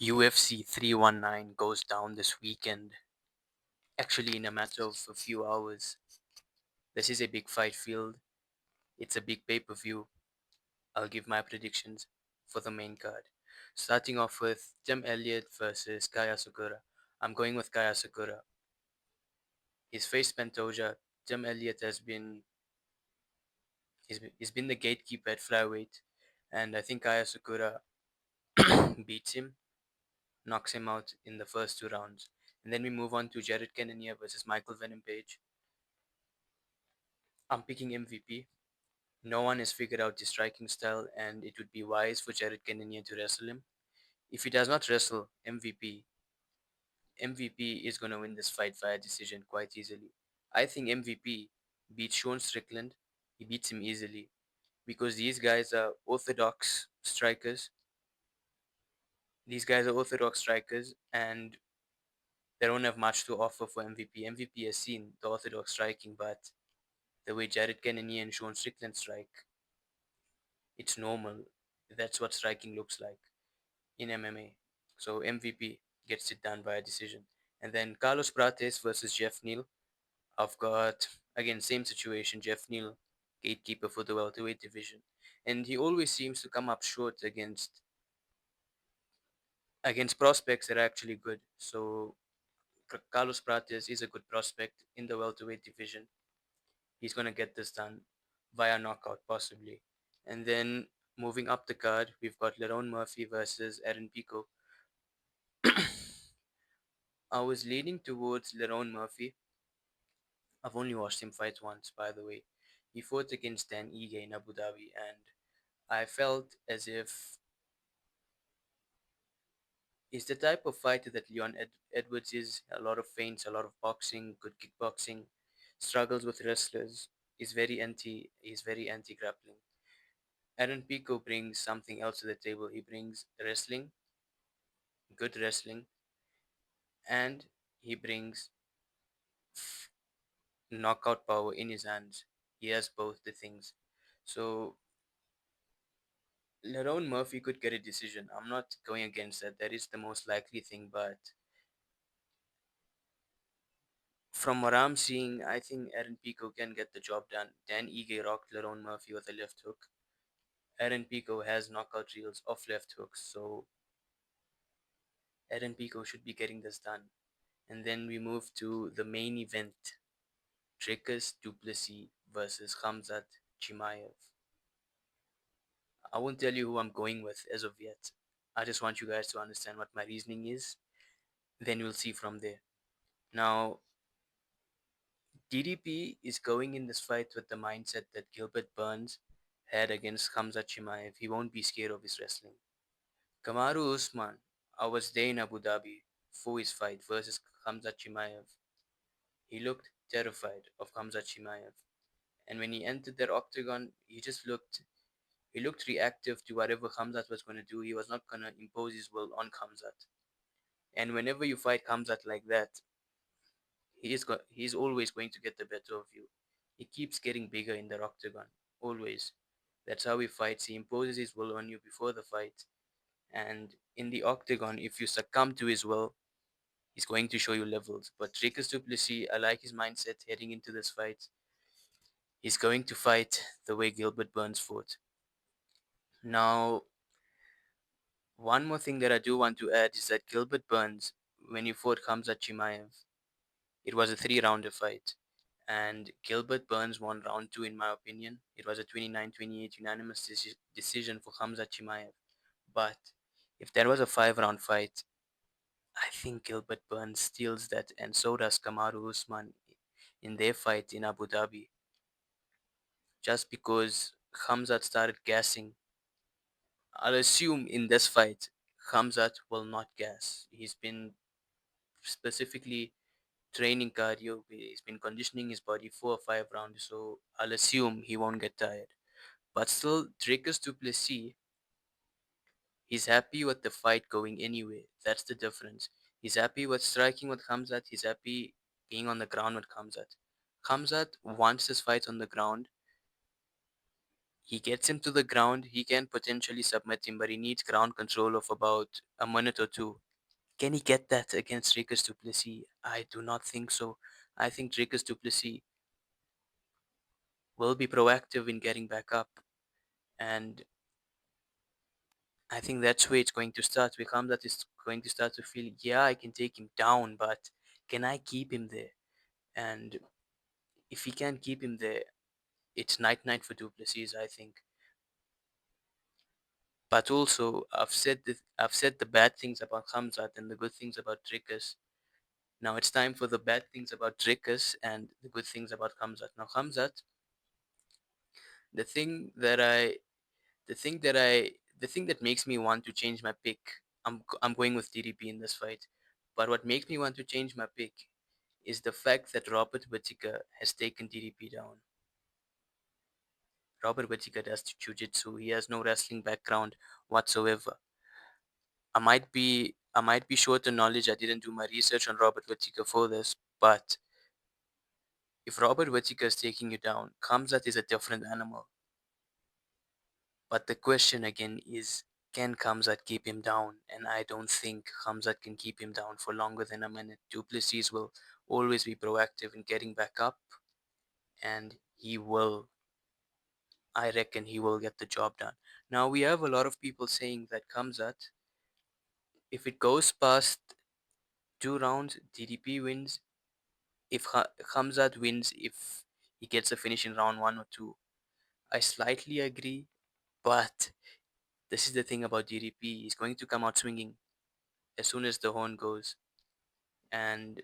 UFC 319 goes down this weekend, actually, in a matter of a few hours. This is a big fight field, it's a big pay per view. I'll give my predictions for the main card. Starting off with Tim Elliott versus Kai Asakura. I'm going with Kai Asakura. He's faced Pantoja. Tim Elliott he's been the gatekeeper at flyweight, and I think Kai Asakura beats him, knocks him out in the first two rounds. And then we move on to Jared Cannonier versus Michael Venom Page. I'm picking MVP. No one has figured out his striking style, and it would be wise for Jared Cannonier to wrestle him. If he does not wrestle MVP is going to win this fight via decision quite easily. I think MVP beats Sean Strickland. He beats him easily because these guys are orthodox strikers. These guys are orthodox strikers, and they don't have much to offer for MVP. MVP has seen the orthodox striking, but the way Jared Cannonier and Sean Strickland strike, it's normal. That's what striking looks like in MMA. So MVP gets it done by a decision. And then Carlos Prates versus Jeff Neal. I've got, again, same situation. Jeff Neal, gatekeeper for the welterweight division. And he always seems to come up short against prospects that are actually good. So Carlos Prates is a good prospect in the welterweight division. He's going to get this done via knockout, possibly. And then moving up the card, we've got Lerone Murphy versus Aaron Pico. I was leaning towards Lerone Murphy. I've only watched him fight once, by the way. He fought against Dan Ige in Abu Dhabi, and I felt as if he's the type of fighter that Edwards is. A lot of feints, a lot of boxing, good kickboxing, struggles with wrestlers. He's very anti grappling. Aaron Pico brings something else to the table. He brings wrestling, good wrestling, and he brings knockout power in his hands. He has both the things. So Lerone Murphy could get a decision. I'm not going against that. That is the most likely thing. But from what I'm seeing, I think Aaron Pico can get the job done. Dan Ige rocked Lerone Murphy with a left hook. Aaron Pico has knockout reels off left hooks. So Aaron Pico should be getting this done. And then we move to the main event. Dricus du Plessis versus Khamzat Chimaev. I won't tell you who I'm going with as of yet. I just want you guys to understand what my reasoning is. Then we'll see from there. Now, DDP is going in this fight with the mindset that Gilbert Burns had against Khamzat Chimaev. He won't be scared of his wrestling. Kamaru Usman, I was there in Abu Dhabi for his fight versus Khamzat Chimaev. He looked terrified of Khamzat Chimaev. And when he entered that octagon, he looked reactive to whatever Khamzat was going to do. He was not going to impose his will on Khamzat. And whenever you fight Khamzat like that, he's always going to get the better of you. He keeps getting bigger in the octagon, always. That's how he fights. He imposes his will on you before the fight. And in the octagon, if you succumb to his will, he's going to show you levels. But Dricus du Plessis, I like his mindset heading into this fight. He's going to fight the way Gilbert Burns fought. Now, one more thing that I do want to add is that Gilbert Burns, when he fought Khamzat Chimaev, it was a three-rounder fight. And Gilbert Burns won round two, in my opinion. It was a 29-28 unanimous decision for Khamzat Chimaev. But if there was a five-round fight, I think Gilbert Burns steals that, and so does Kamaru Usman in their fight in Abu Dhabi. Just because Khamzat started gassing, I'll assume in this fight, Khamzat will not gas. He's been specifically training cardio. He's been conditioning his body 4 or 5 rounds, so I'll assume he won't get tired. But still, Dracus du Plessis, he's happy with the fight going anyway. That's the difference. He's happy with striking with Khamzat. He's happy being on the ground with Khamzat. Khamzat wants this fight on the ground He gets him to the ground, he can potentially submit him, but he needs ground control of about a minute or two. Can he get that against Dricus du Plessis? I do not think so. I think Dricus du Plessis will be proactive in getting back up, and I think that's where it's going to start. Where Khamzat is going to start to feel, yeah, I can take him down, but can I keep him there? And if he can keep him there, it's night night for du Plessis, I think. But also, I've said the bad things about Khamzat and the good things about Dricus. Now it's time for the bad things about Dricus and the good things about Khamzat. Now Khamzat, the thing that I, the thing that I, the thing that makes me want to change my pick. I'm going with DDP in this fight, but what makes me want to change my pick is the fact that Robert Whittaker has taken DDP down. Robert Whittaker does jiu-jitsu. He has no wrestling background whatsoever. I might be short on knowledge. I didn't do my research on Robert Whittaker for this, but if Robert Whittaker is taking you down, Kamzat is a different animal. But the question again is, can Kamzat keep him down? And I don't think Kamzat can keep him down for longer than a minute. Duplessis will always be proactive in getting back up, and I reckon he will get the job done. Now, we have a lot of people saying that Kamzat, if it goes past 2 rounds, DDP wins. If Khamzat wins, if he gets a finish in round 1 or 2, I slightly agree, but this is the thing about DDP. He's going to come out swinging as soon as the horn goes, and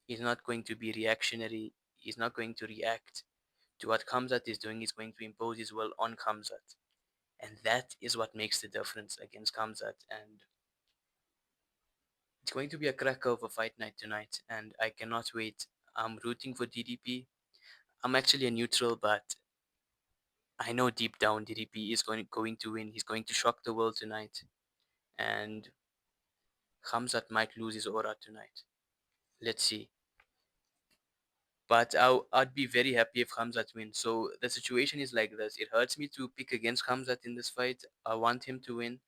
he's not going to be reactionary. He's not going to react to what Khamzat is doing. He's going to impose his will on Khamzat, and that is what makes the difference against Khamzat. And it's going to be a cracker of a fight night tonight, and I cannot wait. I'm rooting for DDP. I'm actually a neutral, but I know deep down DDP is going to win. He's going to shock the world tonight, and Khamzat might lose his aura tonight. Let's see. But I'd be very happy if Khamzat wins. So the situation is like this. It hurts me to pick against Khamzat in this fight. I want him to win,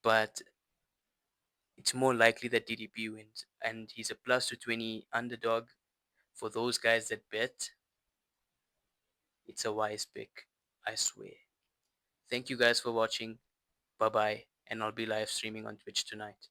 but it's more likely that DDP wins. And he's a plus 220 underdog. For those guys that bet, it's a wise pick. I swear. Thank you guys for watching. Bye bye. And I'll be live streaming on Twitch tonight.